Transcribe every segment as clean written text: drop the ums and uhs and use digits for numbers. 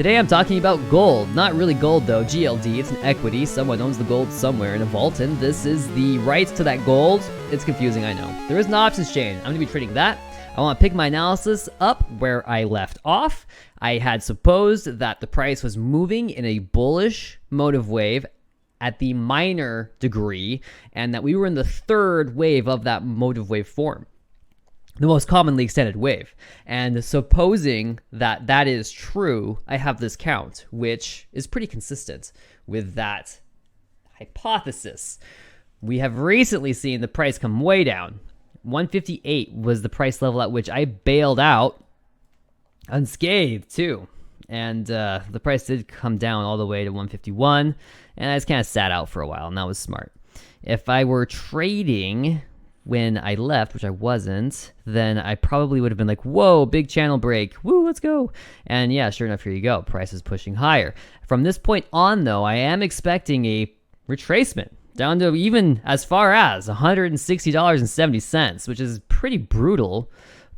Today I'm talking about gold. Not really gold though, GLD. It's an equity. Someone owns the gold somewhere in a vault, and this is the rights to that gold. It's confusing, I know. There is an options chain. I'm going to be trading that. I want to pick my analysis up where I left off. I had supposed that the price was moving in a bullish motive wave at the minor degree, and that we were in the third wave of that motive wave form, the most commonly extended wave. And supposing that that is true, I have this count, which is pretty consistent with that hypothesis. We have recently seen the price come way down. 158 was the price level at which I bailed out unscathed too. And the price did come down all the way to 151, and I just kind of sat out for a while, and that was smart. If I were trading when I left, which I wasn't, then I probably would have been like, whoa, big channel break, woo, let's go. And yeah, sure enough, here you go, price is pushing higher. From this point on though, I am expecting a retracement down to even as far as $160.70, which is pretty brutal.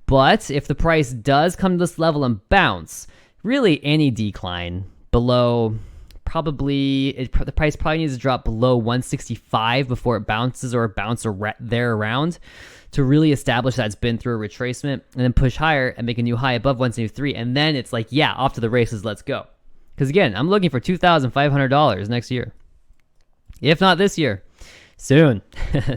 But if the price does come to this level and bounce, really any decline below the price probably needs to drop below 165 before it bounces, or bounce there around, to really establish that it's been through a retracement, and then push higher and make a new high above 173, and then it's like, yeah, off to the races, let's go. Because again, I'm looking for $2,500 next year, if not this year. Soon.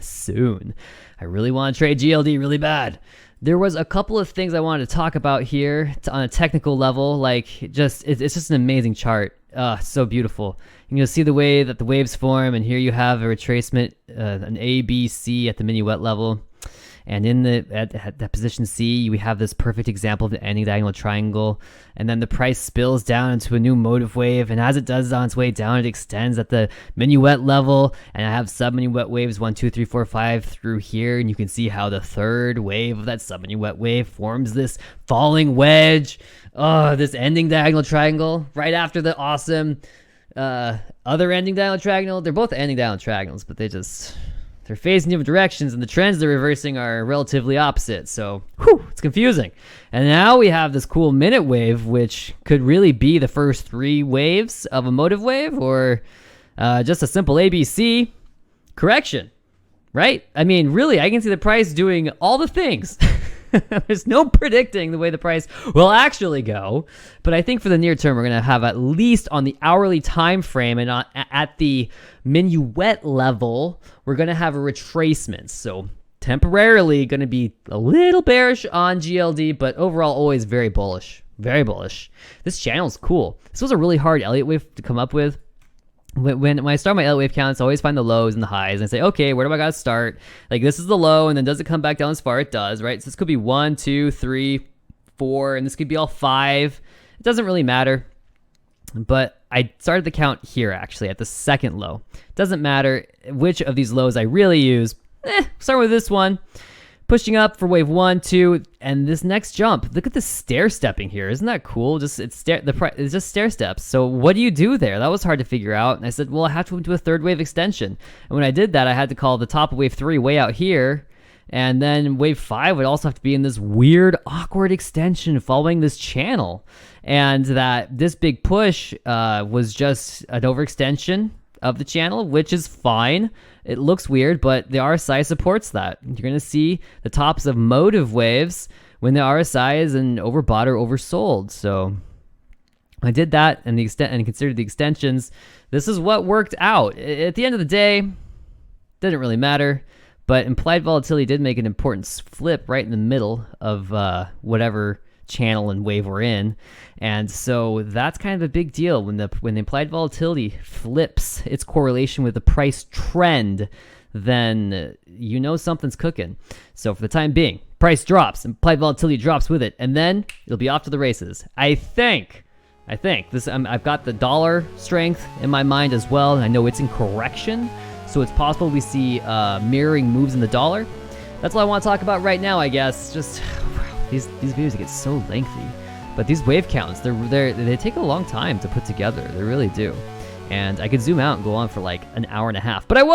Soon. I really want to trade GLD really bad. There was a couple of things I wanted to talk about here on a technical level. Like, it's just an amazing chart. So beautiful. You can see the way that the waves form, and here you have a retracement, an A, B, C at the minuet level. And in at that position C, we have this perfect example of the ending diagonal triangle. And then the price spills down into a new motive wave, and as it does on its way down, it extends at the minuet level. And I have sub-minuet waves 1, 2, 3, 4, 5 through here, and you can see how the third wave of that sub-minuet wave forms this falling wedge. Oh, this ending diagonal triangle right after the awesome other ending diagonal triangle. They're both ending diagonal triangles, but they're facing different directions, and the trends they're reversing are relatively opposite. So, it's confusing. And now we have this cool minute wave, which could really be the first 3 waves of a motive wave, or just a simple ABC correction, right? I mean, really, I can see the price doing all the things. There's no predicting the way the price will actually go, but I think for the near term, we're going to have, at least on the hourly time frame and at the minuet level, we're going to have a retracement. So temporarily going to be a little bearish on GLD, but overall always very bullish. Very bullish. This channel is cool. This was a really hard Elliott wave to come up with. When I start my Elliott wave counts, I always find the lows and the highs, and I say, okay, where do I gotta start? Like, this is the low, and then does it come back down as far? It does, right? So this could be 1, 2, 3, 4, and this could be all 5. It doesn't really matter. But I started the count here, actually, at the second low. Doesn't matter which of these lows I really use. Start with this one. Pushing up for wave 1, 2, and this next jump. Look at the stair stepping here. Isn't that cool? It's just stair steps. So what do you do there? That was hard to figure out. And I said, well, I have to do a third wave extension. And when I did that, I had to call the top of wave 3 way out here. And then wave 5 would also have to be in this weird, awkward extension following this channel. And that this big push was just an overextension of the channel, which is fine. It looks weird, but the RSI supports that. You're going to see the tops of motive waves when the RSI is overbought or oversold. So I did that and considered the extensions. This is what worked out. At the end of the day, didn't really matter, but implied volatility did make an important flip right in the middle of whatever channel and wave we're in. And so that's kind of a big deal when the implied volatility flips its correlation with the price trend, then you know something's cooking. So for the time being, price drops, implied volatility drops with it, and then it'll be off to the races. I think this. I've got the dollar strength in my mind as well, and I know it's in correction, so it's possible we see mirroring moves in the dollar. That's all I want to talk about right now, I guess. Just these videos get so lengthy, but these wave counts, they take a long time to put together. They really do. And I could zoom out and go on for like an hour and a half, but I won't.